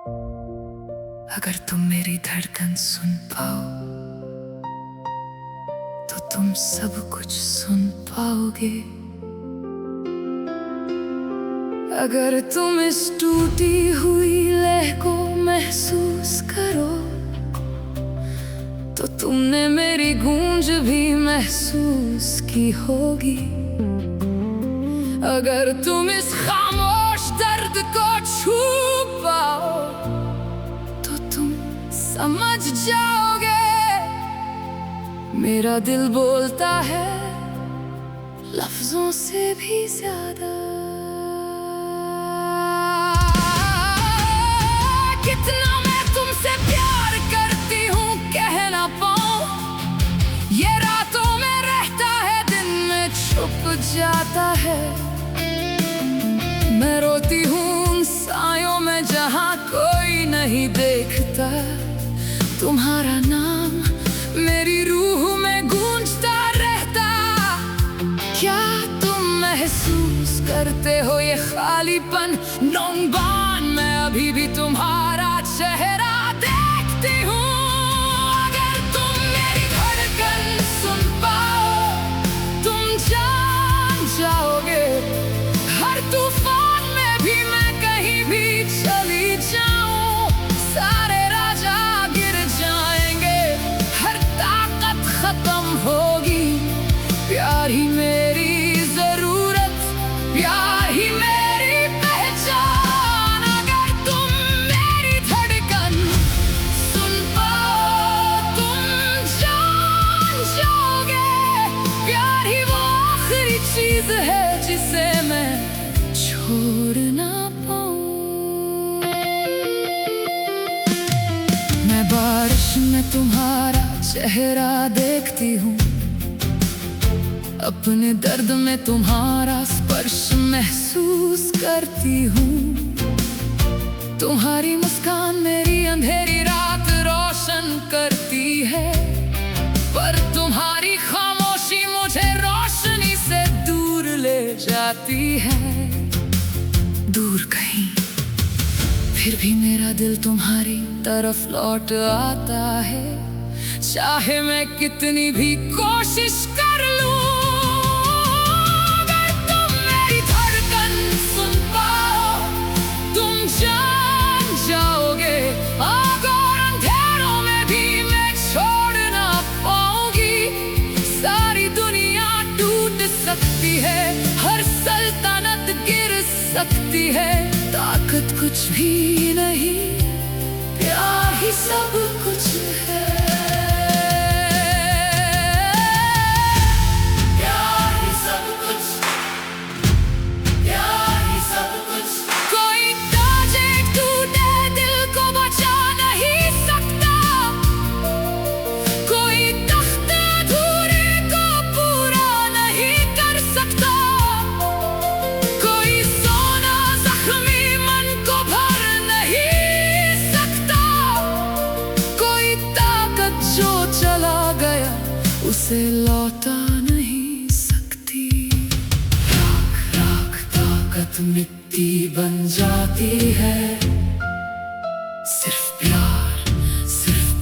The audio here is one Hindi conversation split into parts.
अगर तुम मेरी धड़कन सुन पाओ तो तुम सब कुछ सुन पाओगे। अगर तुम इस टूटी हुई लय को महसूस करो तो तुमने मेरी गूंज भी महसूस की होगी। अगर तुम इस खामोश दर्द को छू पाओ तो तुम समझ जाओगे। मेरा दिल बोलता है लफ्जों से भी ज्यादा। कितना मैं तुमसे प्यार करती हूँ कह ना पाऊं। ये रातों में रहता है दिन में छुप जाता है। मैं रोती हूँ उन सायों में जहाँ कोई नहीं देखता। तुम्हारा नाम मेरी रूह में गूंजता रहता। क्या तुम महसूस करते हो ये खालीपन नौबान? मैं अभी भी तुम्हारा चेहरा देखती हूँ। अगर तुम मेरी धड़कन सुन पाओ तुम जान जाओगे। हर तूफान में भी मैं कहीं भी चली जाऊं सारे राजा गिर जाएंगे। हर ताकत खत्म होगी। प्यार ही मेरी जरूरत, प्यार ही मेरी पहचान। अगर तुम मेरी धड़कन सुन पाओ तुम जान जाओगे। प्यार ही वो आखिरी चीज है जिसे मैं छोड़ ना पाऊं। मैं बारिश में तुम्हारा चेहरा देखती हूँ। अपने दर्द में तुम्हारा स्पर्श महसूस करती हूँ। तुम्हारी मुस्कान मेरी अंधेरी रात रोशन करती है। पर तुम्हारी खामोशी मुझे रोशनी से दूर ले जाती है। दूर कहीं फिर भी मेरा दिल तुम्हारी तरफ लौट आता है। चाहे मैं कितनी भी कोशिश कर लूं। अगर तुम मेरी धड़कन सुन पाओ तुम जान जाओगे। आग और अंधेरों में भी मैं छोड़ ना पाऊंगी। सारी दुनिया टूट सकती है, हर सल्तनत गिर सकती है। ताकत कुछ भी नहीं, प्यार ही सब कुछ है। उसे लौटा नहीं सकती। राख राख ताकत मिट्टी बन जाती है। सिर्फ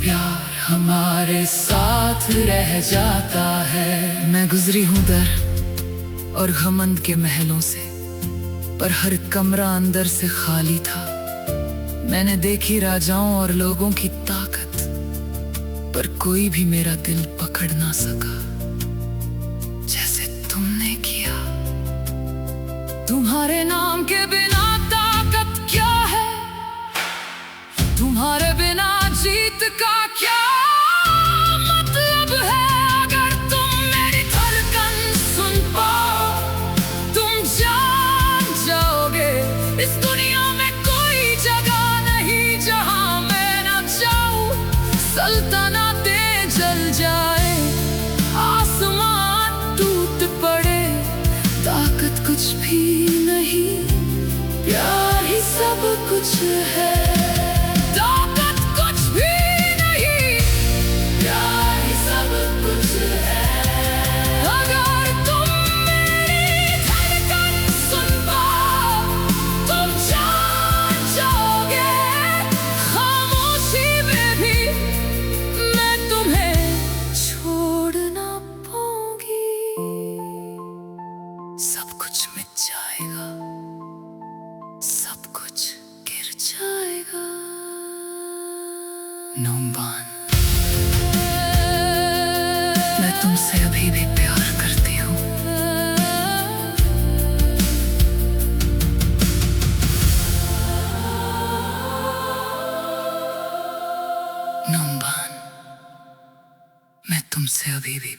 प्यार हमारे साथ रह जाता है। मैं गुजरी हूँ दर और घमंड के महलों से, पर हर कमरा अंदर से खाली था। मैंने देखी राजाओं और लोगों की ताकत, पर कोई भी मेरा दिल पकड़ ना सका जैसे तुमने किया। तुम्हारे नाम के बिना ताकत क्या है? तुम्हारे बिना जीत का क्या मतलब है? अगर तुम मेरी धड़कन सुन पाओ तुम जान जाओगे। इस दुनिया में कोई जगह नहीं जहां मैं ना जाऊं। सल्तनतें जल जाए, आसमान टूट पड़े, ताकत कुछ भी नहीं, प्यार ही सब कुछ है। ताकत कुछ भी नहीं, प्यार ही सब कुछ है। अगर तुम मेरी धड़कन सुन पाओ तुम जान जाओगे। नुम्बान, मैं तुमसे अभी भी प्यार करती हूँ। नुम्बान, मैं तुमसे अभी भी